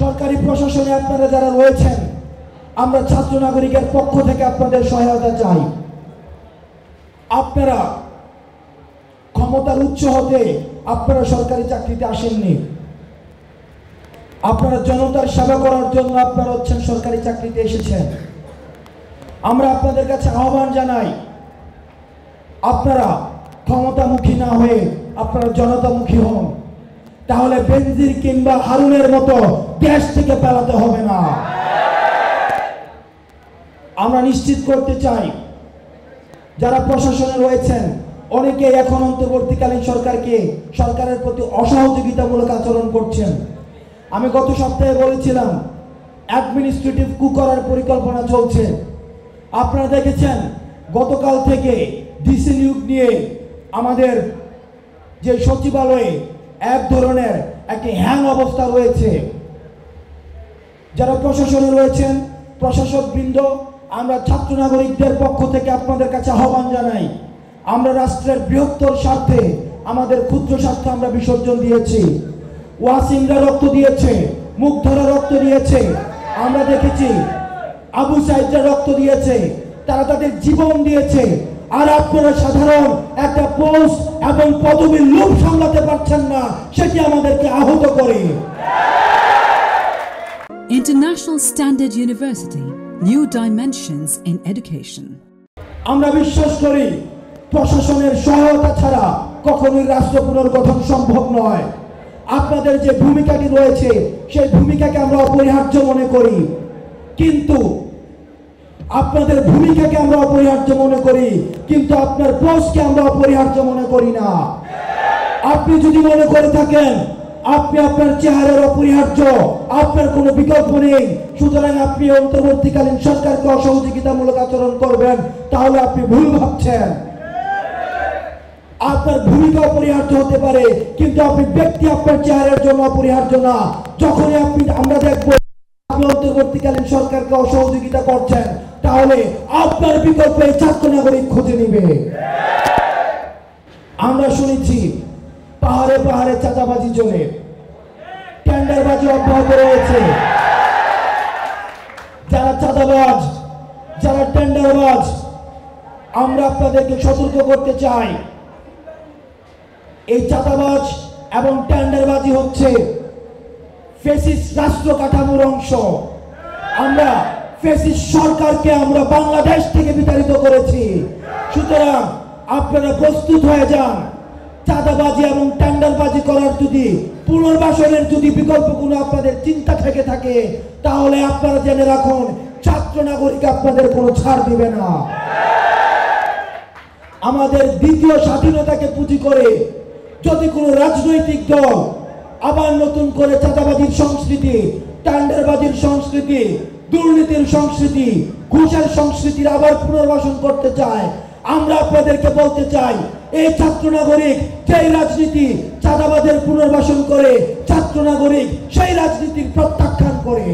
সরকারি প্রশাসনে আপনারা যারা রয়েছেন, আমরা ছাত্র নাগরিকের পক্ষ থেকে আপনাদের সহায়তা চাই। আপনারা ক্ষমতার উৎস হতে আপনারা সরকারি চাকরিতে আসেননি, আপনারা জনতার সেবা করার জন্য আপনারা হচ্ছেন সরকারি চাকরিতে এসেছেন। আমরা আপনাদের কাছে আহ্বান জানাই, আপনারা ক্ষমতামুখী না হয়ে আপনারা জনতামুখী হন, তাহলে বেনজির কিংবা হারুনের মতো দেশ থেকে পালাতে হবে না। আমরা নিশ্চিত করতে চাই, যারা প্রশাসনে রয়েছেন অনেকেই এখন অন্তর্বর্তীকালীন সরকারের প্রতি অসহযোগিতামূলক আচরণ করছেন। আমি গত সপ্তাহে বলেছিলাম অ্যাডমিনিস্ট্রেটিভ কু করার পরিকল্পনা চলছে। আপনারা দেখেছেন গতকাল থেকে ডিসি নিয়োগ নিয়ে আমাদের যে সচিবালয়ে এক ধরনের একটি হ্যাং অবস্থা রয়েছে। যারা প্রশাসনে রয়েছেন, প্রশাসকবৃন্দ, আমরা ছাত্র নাগরিকদের পক্ষ থেকে আপনাদের কাছে আহ্বান জানাই, আমরা রাষ্ট্রের বৃহত্তর স্বার্থে আমাদের ক্ষুদ্র স্বার্থ আমরা বিসর্জন দিয়েছি। ওয়াসিমরা রক্ত দিয়েছে, মুগ্ধরা রক্ত দিয়েছে, আমরা দেখেছি আবু সাইদরা রক্ত দিয়েছে, তারা তাদের জীবন দিয়েছে। আর আপনারা সাধারণ একটা পোস্ট এবং পদবীর লোভ সামলাতে পারছেন না, সেটি আমাদেরকে আহত করে। International Standard University, new dimensions in education. আমরা বিশ্বাস করি প্রশাসনের সহায়তা ছাড়া কখনোই রাষ্ট্র পুনর্গঠন সম্ভব নয়। আপনাদের যে ভূমিকাটি রয়েছে সেই ভূমিকাকে আমরা অপরিহার্য মনে করি, কিন্তু আপনাদের ভূমিকাকে আমরা অপরিহার্য মনে করি, কিন্তু আপনার পোস্টকে আমরা অপরিহার্য মনে করি না। আপনি যদি মনে করে থাকেন আপনি আপনার চেহারার অপরিহার্য, আপনার কোনো বিকল্প নেই, সুতরাং আপনি অন্তর্বর্তীকালীন সরকারকে অসহযোগিতামূলক আচরণ করবেন, তাহলে আপনি ভুল ভাবছেন। আপনার ভূমিকা অপরিহার্য হতে পারে, কিন্তু আপনি ব্যক্তি আপনার চেহারার জন্য অপরিহার্য না। যখনই আমরা দেখবো আপনি অন্তর্বর্তীকালীন সরকারকে অসহযোগিতা করছেন, তাহলে আপনার বিকল্পে ছাত্র নাগরিক খুঁজে নিবে। আমরা শুনেছি পাহাড়ে পাহাড়ে চাঁদাবাজি চলে, টেন্ডারবাজি অব্যাহত রয়েছে। যারা চাঁদাবাজ, যারা টেন্ডারবাজ, আমরা আপনাদেরকে সতর্ক করতে চাই, এই চাঁদাবাজ এবং টেন্ডারবাজি হচ্ছে ফ্যাসিস্ট রাষ্ট্র কাঠামোর অংশ। আমরা ফ্যাসিস্ট সরকারকে আমরা বাংলাদেশ থেকে বিতাড়িত করেছি। সুতরাং আপনারা প্রস্তুত হয়ে যান। চাঁদাবাজি এবং টেন্ডারবাজি করার যদি পুনর্বাসনের যদি বিকল্প কোনো আপনাদের চিন্তা থেকে থাকে, তাহলে আপনারা জেনে রাখুন ছাত্র নাগরিক আপনাদের কোনো ছাড় দিবে না। আমাদের দ্বিতীয় স্বাধীনতাকে পুঁজি করে যদি কোনো রাজনৈতিক দল আবার নতুন করে চাঁদাবাজির সংস্কৃতি, টেন্ডারবাজির সংস্কৃতি, দুর্নীতির সংস্কৃতি, ঘুষের সংস্কৃতির আবার পুনর্বাসন করতে চায়, আমরা আপনাদেরকে বলতে চাই, এই ছাত্র নাগরিক যেই রাজনীতি চাঁদাবাজের পুনর্বাসন করে, ছাত্র নাগরিক সেই রাজনীতির প্রত্যাখ্যান করে।